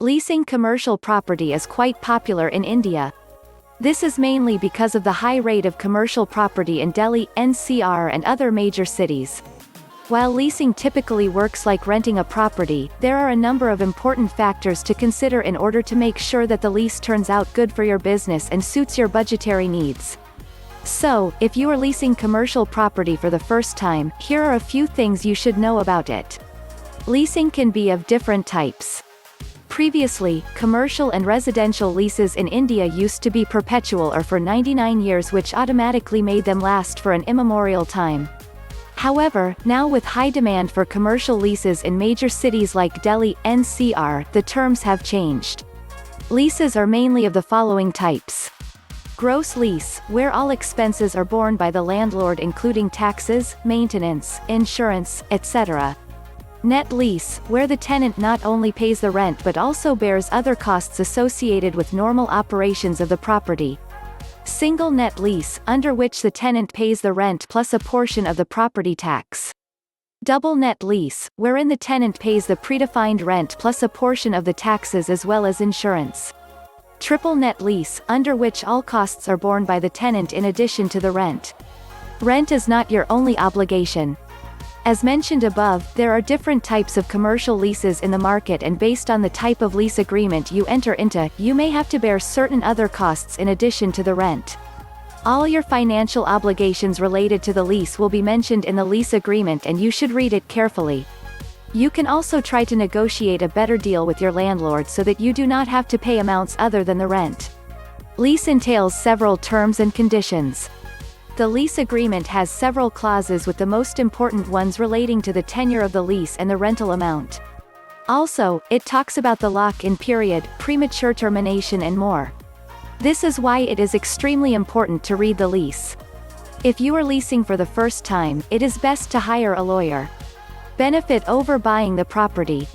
Leasing commercial property is quite popular in India. This is mainly because of the high rate of commercial property in Delhi, NCR and other major cities. While leasing typically works like renting a property, there are a number of important factors to consider in order to make sure that the lease turns out good for your business and suits your budgetary needs. So, if you are leasing commercial property for the first time, here are a few things you should know about it. Leasing can be of different types. Previously, commercial and residential leases in India used to be perpetual or for 99 years, which automatically made them last for an immemorial time. However, now with high demand for commercial leases in major cities like Delhi, NCR, the terms have changed. Leases are mainly of the following types. Gross lease, where all expenses are borne by the landlord including taxes, maintenance, insurance, etc. Net lease, where the tenant not only pays the rent but also bears other costs associated with normal operations of the property. Single net lease, under which the tenant pays the rent plus a portion of the property tax. Double net lease, wherein the tenant pays the predefined rent plus a portion of the taxes as well as insurance. Triple net lease, under which all costs are borne by the tenant in addition to the rent. Rent is not your only obligation. As mentioned above, there are different types of commercial leases in the market, and based on the type of lease agreement you enter into, you may have to bear certain other costs in addition to the rent. All your financial obligations related to the lease will be mentioned in the lease agreement and you should read it carefully. You can also try to negotiate a better deal with your landlord so that you do not have to pay amounts other than the rent. Lease entails several terms and conditions. The lease agreement has several clauses, with the most important ones relating to the tenure of the lease and the rental amount. Also, it talks about the lock-in period, premature termination and more. This is why it is extremely important to read the lease. If you are leasing for the first time, it is best to hire a lawyer. Benefit over buying the property.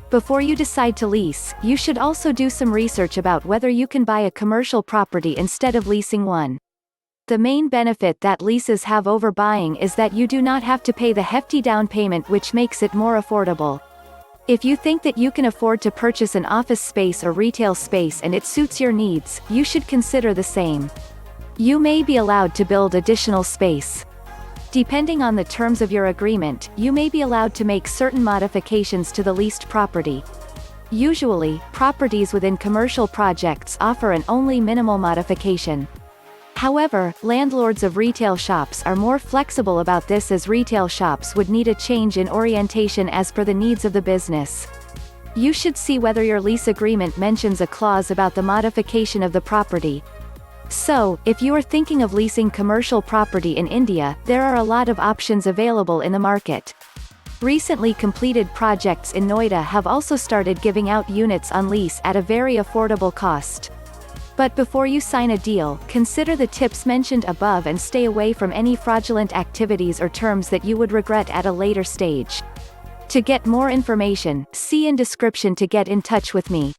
Before you decide to lease, you should also do some research about whether you can buy a commercial property instead of leasing one. The main benefit that leases have over buying is that you do not have to pay the hefty down payment, which makes it more affordable. If you think that you can afford to purchase an office space or retail space and it suits your needs, you should consider the same. You may be allowed to build additional space. Depending on the terms of your agreement, you may be allowed to make certain modifications to the leased property. Usually, properties within commercial projects offer an only minimal modification. However, landlords of retail shops are more flexible about this, as retail shops would need a change in orientation as per the needs of the business. You should see whether your lease agreement mentions a clause about the modification of the property. So, if you are thinking of leasing commercial property in India, there are a lot of options available in the market. Recently completed projects in Noida have also started giving out units on lease at a very affordable cost. But before you sign a deal, consider the tips mentioned above and stay away from any fraudulent activities or terms that you would regret at a later stage. To get more information, see in description to get in touch with me.